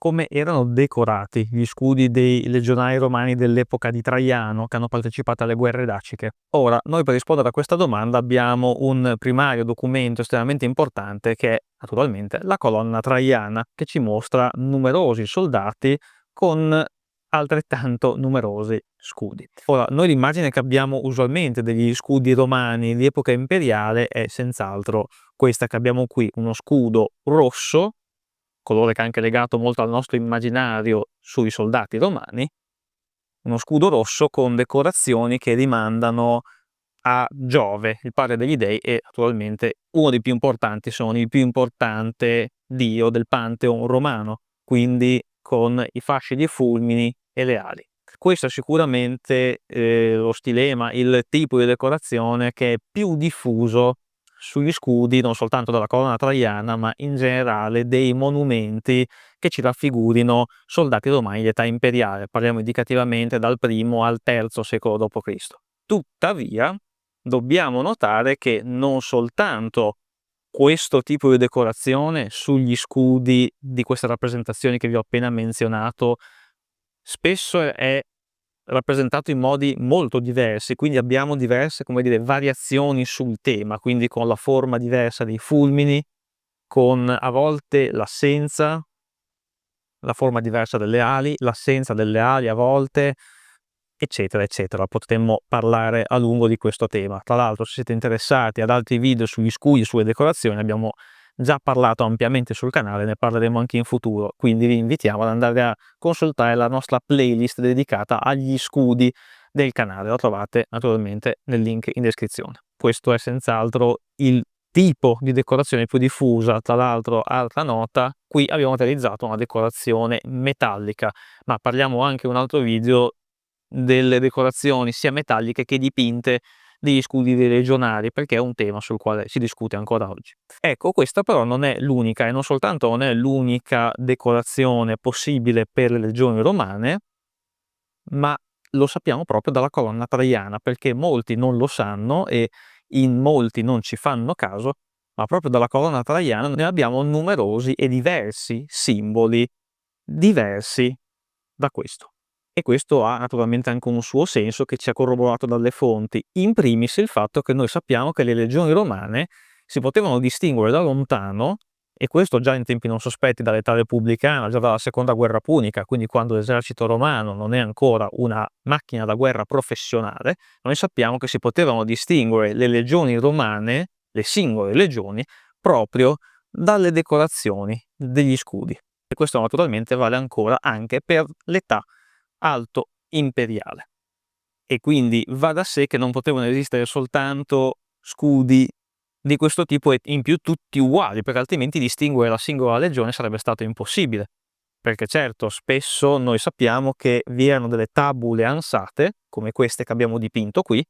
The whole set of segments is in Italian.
come erano decorati gli scudi dei legionari romani dell'epoca di Traiano che hanno partecipato alle guerre daciche? Ora, noi per rispondere a questa domanda abbiamo un primario documento estremamente importante che è naturalmente la colonna traiana, che ci mostra numerosi soldati con altrettanto numerosi scudi. Ora, noi l'immagine che abbiamo usualmente degli scudi romani di epoca imperiale è senz'altro questa che abbiamo qui, uno scudo rosso, colore che è anche legato molto al nostro immaginario sui soldati romani, uno scudo rosso con decorazioni che rimandano a Giove, il padre degli dei, e naturalmente uno dei più importanti, sono il più importante dio del Pantheon romano, quindi con i fasci di fulmini e le ali. Questo è sicuramente lo stilema, il tipo di decorazione che è più diffuso sugli scudi, non soltanto della colonna traiana, ma in generale dei monumenti che ci raffigurino soldati romani di età imperiale. Parliamo indicativamente dal primo al terzo secolo d.C. Tuttavia, dobbiamo notare che non soltanto questo tipo di decorazione sugli scudi di queste rappresentazioni che vi ho appena menzionato spesso è rappresentato in modi molto diversi, quindi abbiamo diverse, come dire, variazioni sul tema, quindi con la forma diversa dei fulmini, con a volte la forma diversa delle ali, l'assenza delle ali a volte, eccetera, eccetera. Potremmo parlare a lungo di questo tema. Tra l'altro, se siete interessati ad altri video sugli scudi, sulle decorazioni, abbiamo già parlato ampiamente sul canale, ne parleremo anche in futuro, quindi vi invitiamo ad andare a consultare la nostra playlist dedicata agli scudi del canale. La trovate naturalmente nel link in descrizione. Questo è senz'altro il tipo di decorazione più diffusa. Tra l'altro, altra nota, qui abbiamo utilizzato una decorazione metallica, ma parliamo anche in un altro video delle decorazioni sia metalliche che dipinte degli scudi dei legionari, perché è un tema sul quale si discute ancora oggi. Ecco, questa però non è l'unica, e non soltanto non è l'unica decorazione possibile per le legioni romane, ma lo sappiamo proprio dalla colonna traiana, perché molti non lo sanno e in molti non ci fanno caso, ma proprio dalla colonna traiana noi abbiamo numerosi e diversi simboli diversi da questo. E questo ha naturalmente anche un suo senso che ci è corroborato dalle fonti. In primis il fatto che noi sappiamo che le legioni romane si potevano distinguere da lontano, e questo già in tempi non sospetti dall'età repubblicana, già dalla seconda guerra punica, quindi quando l'esercito romano non è ancora una macchina da guerra professionale, noi sappiamo che si potevano distinguere le legioni romane, le singole legioni, proprio dalle decorazioni degli scudi. E questo naturalmente vale ancora anche per l'età alto imperiale. E quindi va da sé che non potevano esistere soltanto scudi di questo tipo e in più tutti uguali, perché altrimenti distinguere la singola legione sarebbe stato impossibile. Perché certo, spesso noi sappiamo che vi erano delle tabule ansate, come queste che abbiamo dipinto qui,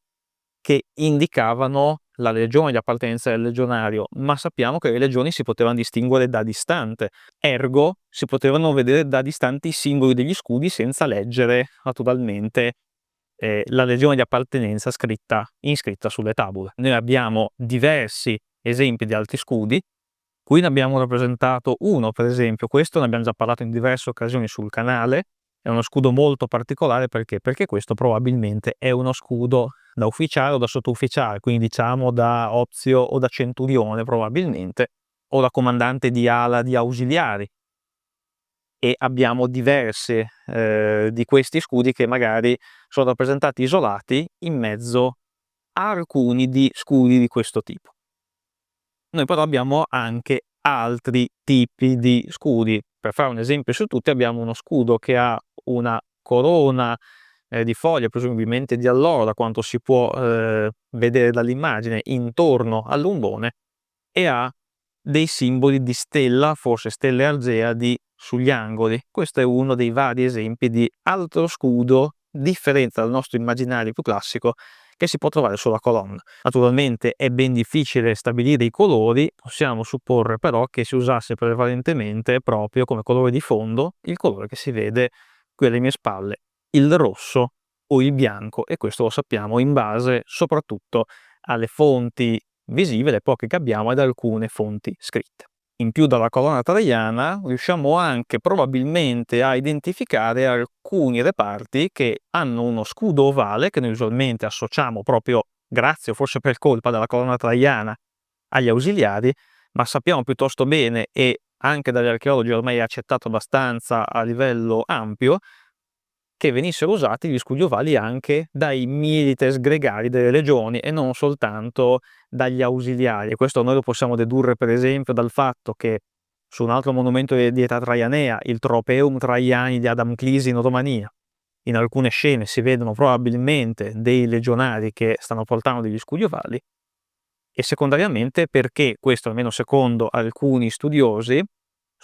che indicavano la legione di appartenenza del legionario, ma sappiamo che le legioni si potevano distinguere da distante, ergo si potevano vedere da distante i simboli degli scudi senza leggere naturalmente la legione di appartenenza inscritta sulle tabule. Noi abbiamo diversi esempi di altri scudi. Qui ne abbiamo rappresentato uno, per esempio, questo ne abbiamo già parlato in diverse occasioni sul canale, è uno scudo molto particolare perché? Perché questo probabilmente è uno scudo da ufficiale o da sottufficiale, quindi diciamo da ozio o da centurione probabilmente, o da comandante di ala di ausiliari. E abbiamo diverse di questi scudi che magari sono rappresentati isolati in mezzo a alcuni di scudi di questo tipo. Noi però abbiamo anche altri tipi di scudi. Per fare un esempio su tutti abbiamo uno scudo che ha una corona di foglie, presumibilmente di alloro, da quanto si può vedere dall'immagine, intorno all'umbone, e ha dei simboli di stella, forse stelle Argeadi, sugli angoli. Questo è uno dei vari esempi di altro scudo differente dal nostro immaginario più classico che si può trovare sulla colonna. Naturalmente è ben difficile stabilire i colori, possiamo supporre però che si usasse prevalentemente proprio come colore di fondo il colore che si vede qui alle mie spalle, il rosso o il bianco, e questo lo sappiamo in base soprattutto alle fonti visive, le poche che abbiamo, ed alcune fonti scritte. in più dalla colonna traiana, riusciamo anche probabilmente a identificare alcuni reparti che hanno uno scudo ovale, che noi usualmente associamo proprio, grazie o forse per colpa della colonna traiana, agli ausiliari, ma sappiamo piuttosto bene, e anche dagli archeologi ormai è accettato abbastanza a livello ampio, che venissero usati gli scudi ovali anche dai milites gregari delle legioni e non soltanto dagli ausiliari. E questo noi lo possiamo dedurre per esempio dal fatto che su un altro monumento di età traianea, il Tropeum Traiani di Adam Clisi in Romania, in alcune scene si vedono probabilmente dei legionari che stanno portando degli scudi ovali, e secondariamente perché, questo almeno secondo alcuni studiosi,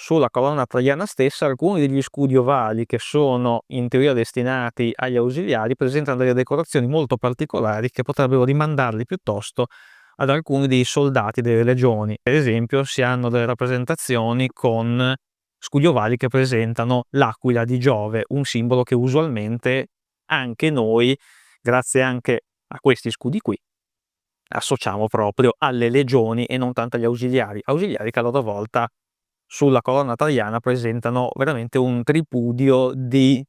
sulla colonna traiana stessa alcuni degli scudi ovali che sono in teoria destinati agli ausiliari presentano delle decorazioni molto particolari che potrebbero rimandarli piuttosto ad alcuni dei soldati delle legioni. Per esempio si hanno delle rappresentazioni con scudi ovali che presentano l'aquila di Giove, un simbolo che usualmente anche noi, grazie anche a questi scudi qui, associamo proprio alle legioni e non tanto agli ausiliari che a loro volta sulla colonna traiana presentano veramente un tripudio di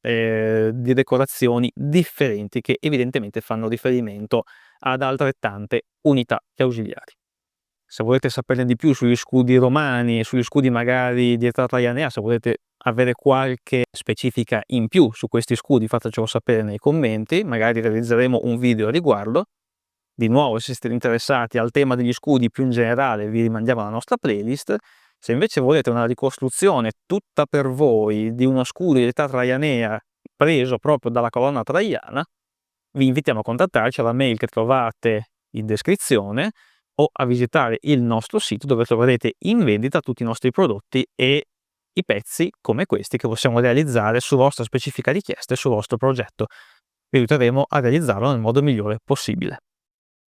decorazioni differenti che evidentemente fanno riferimento ad altrettante unità di ausiliari. Se volete saperne di più sugli scudi romani e sugli scudi magari di età traianea, se volete avere qualche specifica in più su questi scudi, fatecelo sapere nei commenti, magari realizzeremo un video a riguardo. Di nuovo, se siete interessati al tema degli scudi più in generale, vi rimandiamo alla nostra playlist. Se invece volete una ricostruzione tutta per voi di uno scudo di età traianea preso proprio dalla colonna traiana, vi invitiamo a contattarci alla mail che trovate in descrizione o a visitare il nostro sito, dove troverete in vendita tutti i nostri prodotti e i pezzi come questi che possiamo realizzare su vostra specifica richiesta e sul vostro progetto. Vi aiuteremo a realizzarlo nel modo migliore possibile.